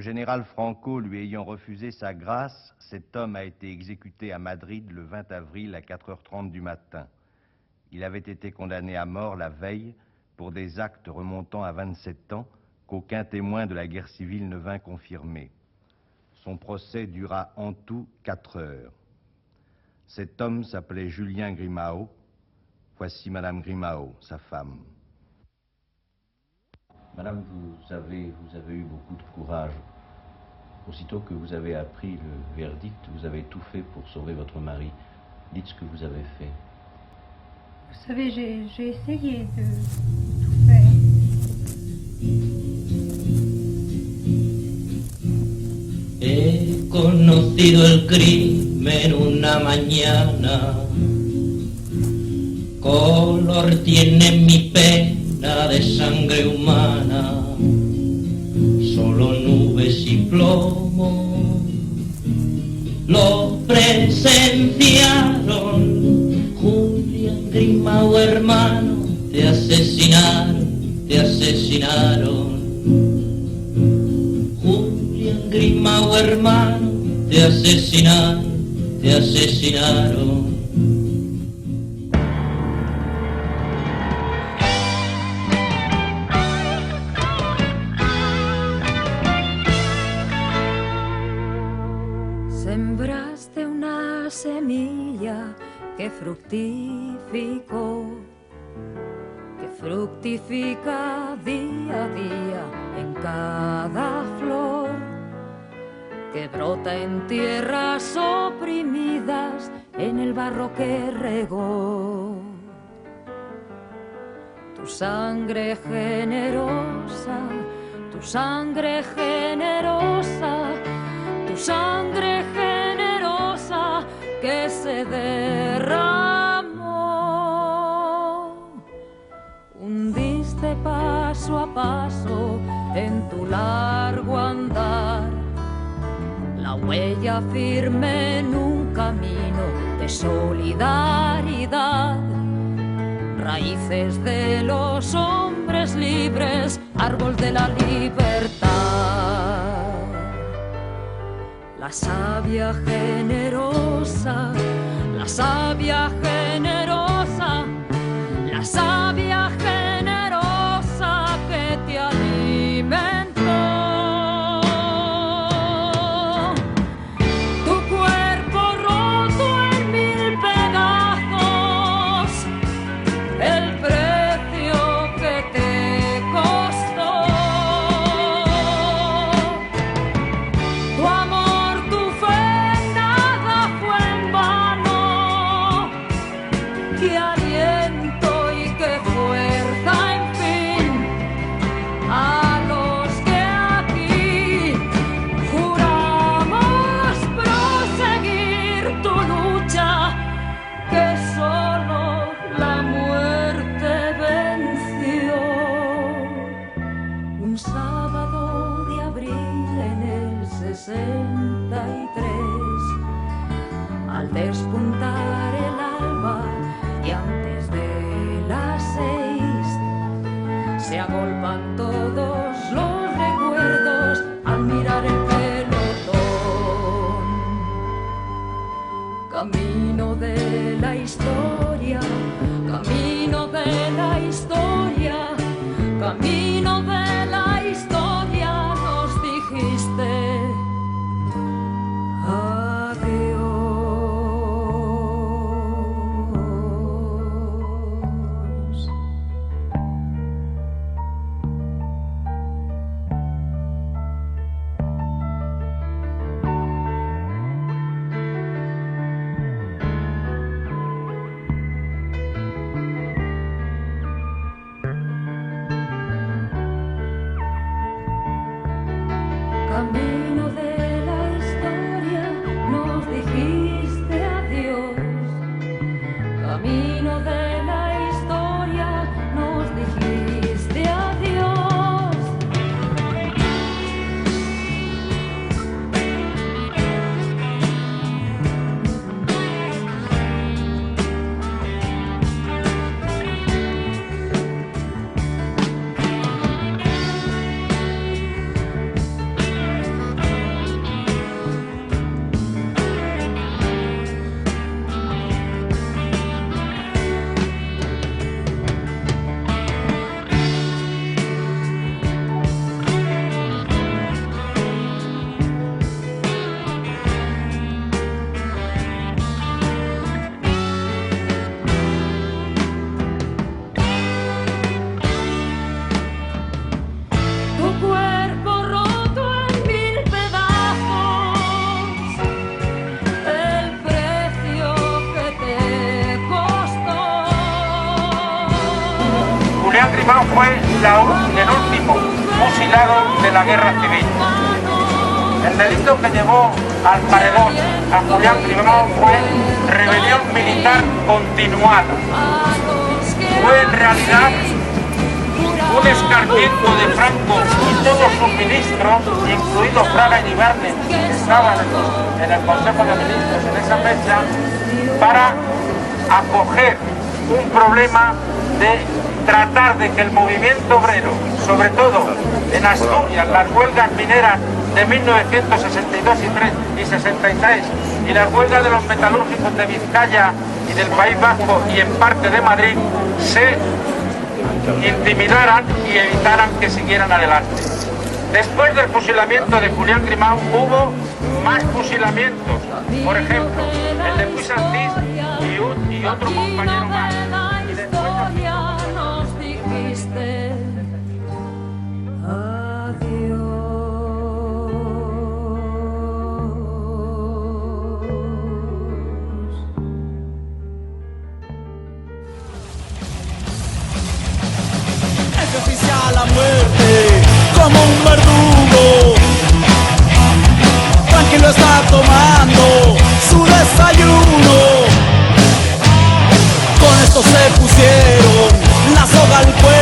Le général Franco lui ayant refusé sa grâce, cet homme a été exécuté à Madrid le 20 avril à 4h30 du matin. Il avait été condamné à mort la veille pour des actes remontant à 27 ans qu'aucun témoin de la guerre civile ne vint confirmer. Son procès dura en tout 4 heures. Cet homme s'appelait Julien Grimao. Voici Madame Grimao, sa femme. Madame, vous avez eu beaucoup de courage. Aussitôt que vous avez appris le verdict, vous avez tout fait pour sauver votre mari. Dites ce que vous avez fait. Vous savez, j'ai essayé de tout faire. He conocido el crimen una mañana, color tiene mi pena de sangre humana, solo nubes y plomo lo presenciaron. Julián Grimao, hermano, te asesinaron, te asesinaron. Julián Grimao, hermano, te asesinaron, te asesinaron. Sembraste una semilla que fructificó, que fructifica día a día en cada flor, que brota en tierras oprimidas, en el barro que regó. Tu sangre generosa, tu sangre generosa, tu sangre generosa que se derramó. Hundiste paso a paso en tu largo andar la huella firme en un camino de solidaridad. Raíces de los hombres libres, árbol de la libertad. La savia generosa, la savia generosa, la savia generosa que te alimentó. Tu cuerpo roto en 1000 pedazos, el precio que te costó. Tu amor, tu fe, nada fue en vano. Qué aliento y qué fuerza, en fin, a los que aquí juramos proseguir tu lucha, que solo la muerte venció. Un sábado de abril en el 63, al despuntar el alba y antes de las 6, se agolpan todos los recuerdos al mirar el pelotón. Camino de la historia, camino de la historia, camino de la historia, nos dijiste adiós. Julián Grimau fue el último fusilado de la guerra civil. El delito que llevó al paredón a Julián Grimau fue rebelión militar continuada. Fue en realidad un escarmiento de Franco y todos sus ministros, incluido Fraga Iribarne, que estaban en el Consejo de Ministros en esa fecha, para acoger un problema de tratar de que el movimiento obrero, sobre todo en Asturias, las huelgas mineras de 1962 y 63 y las huelgas de los metalúrgicos de Vizcaya y del País Vasco y en parte de Madrid, se intimidaran y evitaran que siguieran adelante. Después del fusilamiento de Julián Grimau hubo más fusilamientos, por ejemplo, el de Luis Santís y otro compañero más. Y después nos dijiste A la muerte como un verdugo, tranquilo está tomando su desayuno. Con esto se pusieron la soga al cuello.